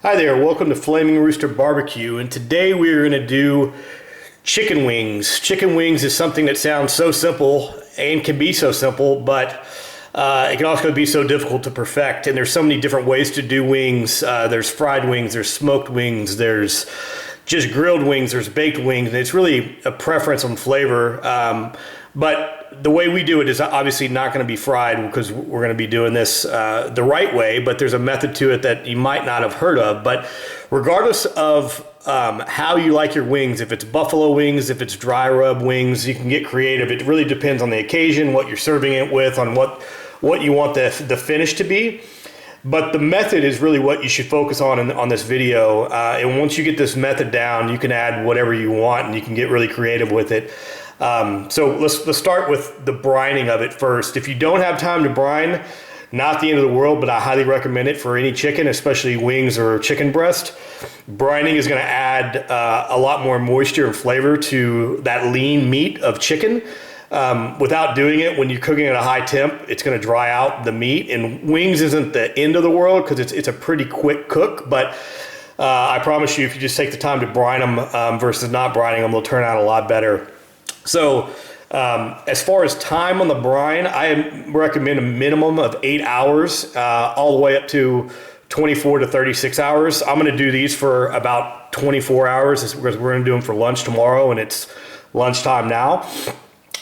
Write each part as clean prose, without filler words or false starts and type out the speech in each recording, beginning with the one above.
Hi there, welcome to Flaming Rooster Barbecue, and today we're going to do chicken wings. Chicken wings is something that sounds so simple and can be so simple, but it can also be so difficult to perfect, and there's so many different ways to do wings. There's fried wings, there's smoked wings, there's just grilled wings, there's baked wings, and it's really a preference on flavor. But the way we do it is obviously not going to be fried because we're going to be doing this the right way, but there's a method to it that you might not have heard of. But regardless of how you like your wings, if it's buffalo wings, if it's dry rub wings, you can get creative. It really depends on the occasion, what you're serving it with, on what you want the finish to be. But the method is really what you should focus on this video. And once you get this method down, you can add whatever you want and you can get really creative with it. So let's start with the brining of it first. If you don't have time to brine, not the end of the world, but I highly recommend it for any chicken, especially wings or chicken breast. Brining is going to add a lot more moisture and flavor to that lean meat of chicken. Without doing it, when you're cooking at a high temp, it's going to dry out the meat. And wings isn't the end of the world because it's a pretty quick cook, but I promise you, if you just take the time to brine them versus not brining them, they'll turn out a lot better. So as far as time on the brine, I recommend a minimum of 8 hours, all the way up to 24 to 36 hours. I'm going to do these for about 24 hours because we're going to do them for lunch tomorrow, and it's lunchtime now.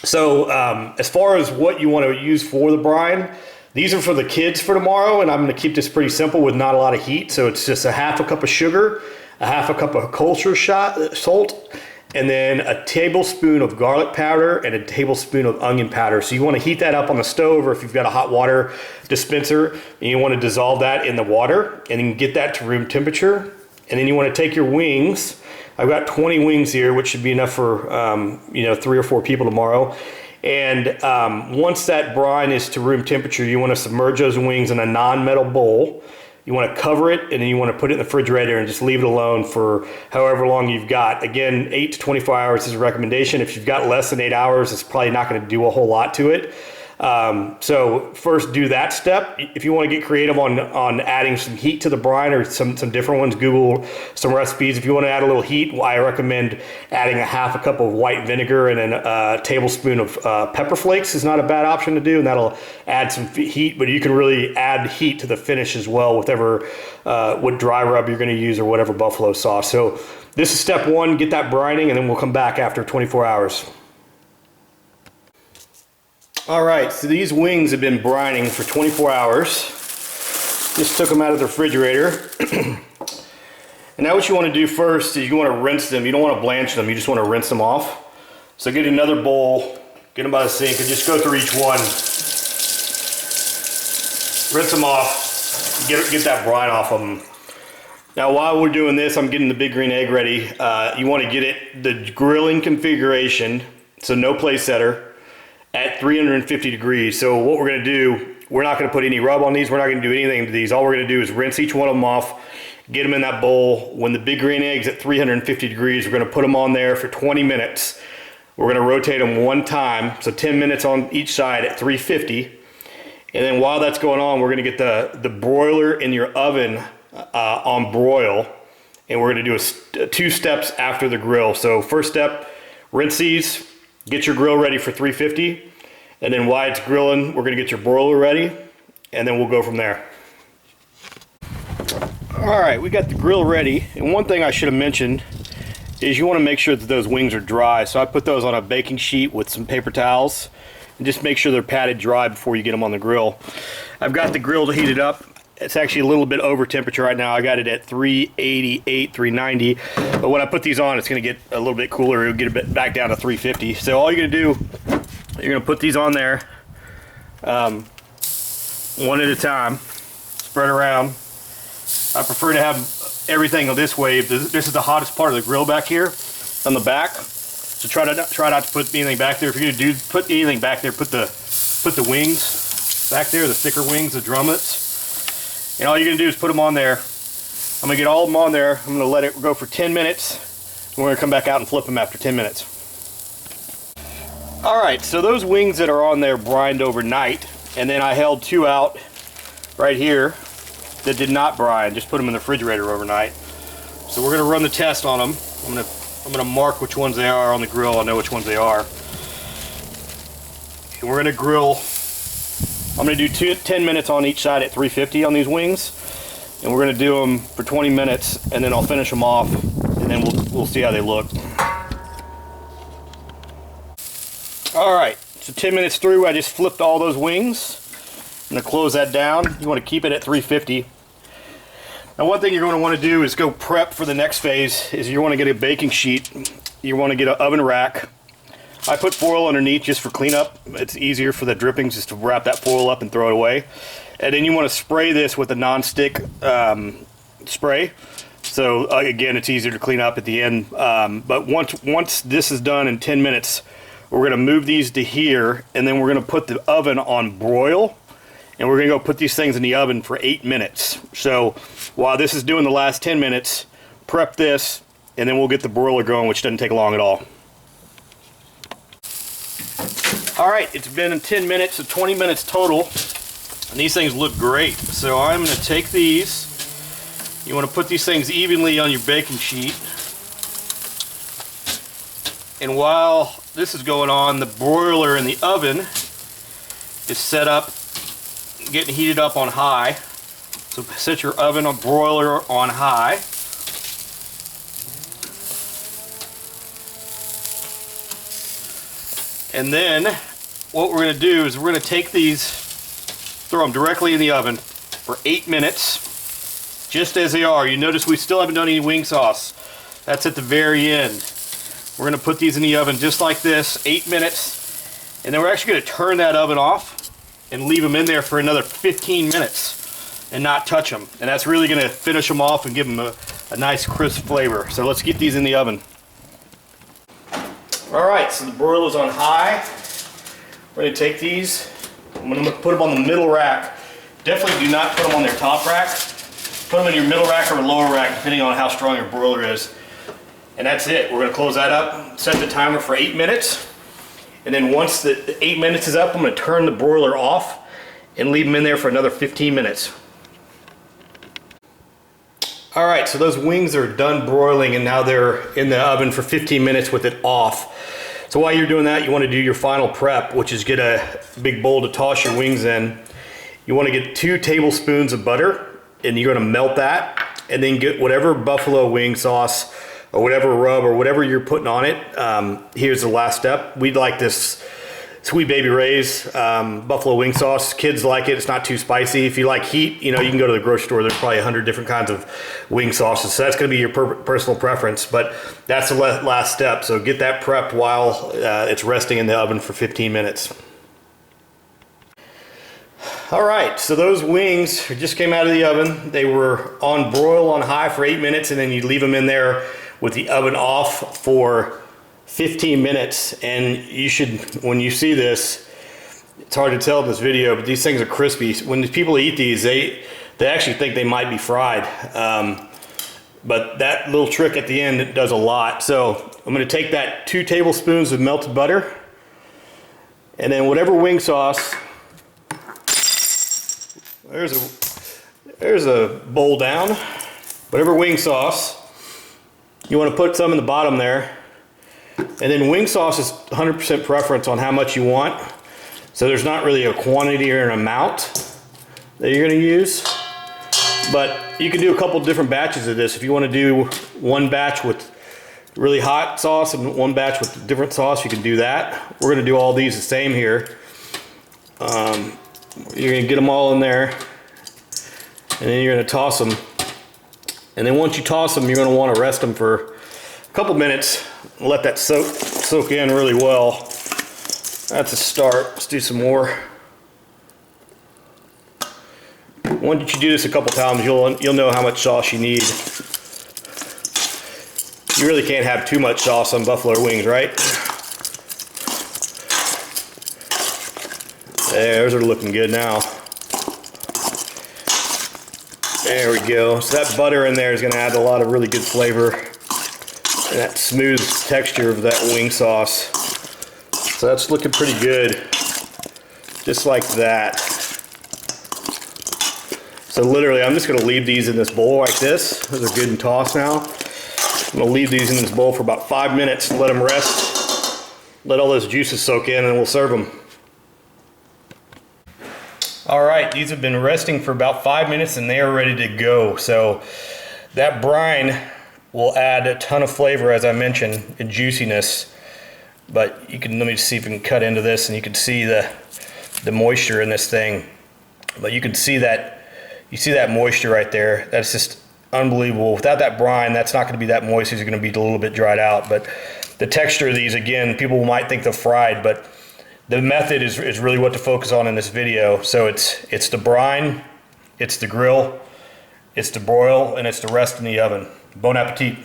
So as far as what you want to use for the brine, these are for the kids for tomorrow, and I'm going to keep this pretty simple with not a lot of heat. So it's just a half a cup of sugar, a half a cup of kosher salt, and then a tablespoon of garlic powder and a tablespoon of onion powder. So you want to heat that up on the stove, or if you've got a hot water dispenser, and you want to dissolve that in the water and then get that to room temperature. And then you want to take your wings. I've got 20 wings here, which should be enough for 3 or 4 people tomorrow. And once that brine is to room temperature, you want to submerge those wings in a non-metal bowl. You want to cover it, and then you want to put it in the refrigerator and just leave it alone for however long you've got. Again, 8 to 24 hours is a recommendation. If you've got less than 8 hours, it's probably not going to do a whole lot to it. So first do that step. If you want to get creative on adding some heat to the brine, or some different ones, Google some recipes. If you want to add a little heat, I recommend adding a half a cup of white vinegar and then a tablespoon of pepper flakes is not a bad option to do, and that'll add some heat. But you can really add heat to the finish as well, what dry rub you're going to use or whatever buffalo sauce. So this is step one, get that brining, and then we'll come back after 24 hours. All right, so these wings have been brining for 24 hours. Just took them out of the refrigerator. And now what you want to do first is you want to rinse them. You don't want to blanch them, you just want to rinse them off. So get another bowl, get them by the sink, and just go through each one. Rinse them off, get that brine off of them. Now while we're doing this, I'm getting the big green egg ready. You want to get it the grilling configuration, so no place setter, at 350 degrees. So what we're going to do, we're not going to put any rub on these. We're not going to do anything to these. All we're going to do is rinse each one of them off, get them in that bowl. When the big green egg's at 350 degrees, we're going to put them on there for 20 minutes. We're going to rotate them one time, so 10 minutes on each side at 350. And then while that's going on, we're going to get the broiler in your oven on broil. And we're going to do 2 steps after the grill. So first step, rinse these. Get your grill ready for 350, and then while it's grilling, we're going to get your broiler ready, and then we'll go from there. All right, we got the grill ready, and one thing I should have mentioned is you want to make sure that those wings are dry. So I put those on a baking sheet with some paper towels, and just make sure they're patted dry before you get them on the grill. I've got the grill heated up. It's actually a little bit over temperature right now. I got it at 388, 390. But when I put these on, it's going to get a little bit cooler. It'll get a bit back down to 350. So all you're going to do, you're going to put these on there one at a time. Spread around. I prefer to have everything this way. This is the hottest part of the grill back here on the back. So try not to put anything back there. If you're going to put anything back there, put the wings back there, the thicker wings, the drummets. And all you're going to do is put them on there. I'm going to get all of them on there. I'm going to let it go for 10 minutes. And we're going to come back out and flip them after 10 minutes. Alright, so those wings that are on there brined overnight. And then I held 2 out right here. that did not brine. Just put them in the refrigerator overnight. So we're gonna run the test on them. I'm gonna mark which ones they are on the grill. I know which ones they are. And we're gonna grill. I'm gonna do 10 minutes on each side at 350 on these wings, and we're gonna do them for 20 minutes, and then I'll finish them off, and then we'll see how they look. All right, so 10 minutes through, I just flipped all those wings. I'm gonna close that down. You want to keep it at 350. Now, one thing you're going to want to do is go prep for the next phase. Is you want to get a baking sheet. You want to get an oven rack. I put foil underneath just for cleanup. It's easier for the drippings just to wrap that foil up and throw it away. And then you want to spray this with a non-stick spray. So again, it's easier to clean up at the end. But once this is done in 10 minutes, we're going to move these to here, and then we're going to put the oven on broil. And we're going to go put these things in the oven for 8 minutes. So while this is doing the last 10 minutes, prep this, and then we'll get the broiler going, which doesn't take long at all. All right, it's been 10 minutes, so 20 minutes total, and these things look great. So I'm going to take these. You want to put these things evenly on your baking sheet. And while this is going on, the broiler in the oven is set up, getting heated up on high. So set your oven or broiler on high. And then what we're going to do is we're going to take these, throw them directly in the oven for 8 minutes, just as they are. You notice we still haven't done any wing sauce. That's at the very end. We're going to put these in the oven just like this, 8 minutes, and then we're actually going to turn that oven off and leave them in there for another 15 minutes and not touch them. And that's really going to finish them off and give them a nice crisp flavor. So let's get these in the oven. All right, so the broiler's on high. We're going to take these. I'm going to put them on the middle rack. Definitely do not put them on their top rack. Put them in your middle rack or lower rack, depending on how strong your broiler is. And that's it. We're going to close that up, set the timer for 8 minutes. And then once the 8 minutes is up, I'm going to turn the broiler off and leave them in there for another 15 minutes. All right, so those wings are done broiling, and now they're in the oven for 15 minutes with it off. So while you're doing that, you want to do your final prep, which is get a big bowl to toss your wings in. You want to get 2 tablespoons of butter, and you're going to melt that, and then get whatever buffalo wing sauce or whatever rub or whatever you're putting on it. Here's the last step. We'd like this Sweet Baby Ray's buffalo wing sauce. Kids like it. It's not too spicy. If you like heat, you know, you can go to the grocery store. There's probably 100 different kinds of wing sauces. So that's going to be your personal preference, but that's the last step. So get that prepped while it's resting in the oven for 15 minutes. All right, so those wings just came out of the oven. They were on broil on high for 8 minutes, and then you leave them in there with the oven off for 15 minutes. And you should, when you see this, it's hard to tell in this video, but these things are crispy. When people eat these, they actually think they might be fried. But that little trick at the end does a lot. So I'm going to take that 2 tablespoons of melted butter, and then whatever wing sauce. There's a bowl down. Whatever wing sauce, you want to put some in the bottom there. And then wing sauce is 100% preference on how much you want. So there's not really a quantity or an amount that you're going to use. But you can do a couple different batches of this. If you want to do one batch with really hot sauce and one batch with different sauce, you can do that. We're going to do all these the same here. You're going to get them all in there, and then you're going to toss them. And then once you toss them, you're going to want to rest them for a couple minutes and let that soak in really well. That's a start. Let's do some more. Once you do this a couple times, you'll know how much sauce you need. You really can't have too much sauce on buffalo wings, right? Those are looking good now. There we go. So that butter in there is going to add a lot of really good flavor and that smooth texture of that wing sauce. So that's looking pretty good. Just like that. So literally, I'm just gonna leave these in this bowl like this. Those are good and tossed now. I'm gonna leave these in this bowl for about 5 minutes, let them rest, let all those juices soak in, and we'll serve them. All right, these have been resting for about 5 minutes and they are ready to go. So that brine will add a ton of flavor, as I mentioned, and juiciness. But you can, let me see if we can cut into this and you can see the moisture in this thing. But you can see that, you see that moisture right there. That's just unbelievable. Without that brine, that's not gonna be that moist. These are gonna be a little bit dried out. But the texture of these, again, people might think they're fried, but the method is really what to focus on in this video. So it's the brine, it's the grill, it's the broil, and it's the rest in the oven. Bon appetit.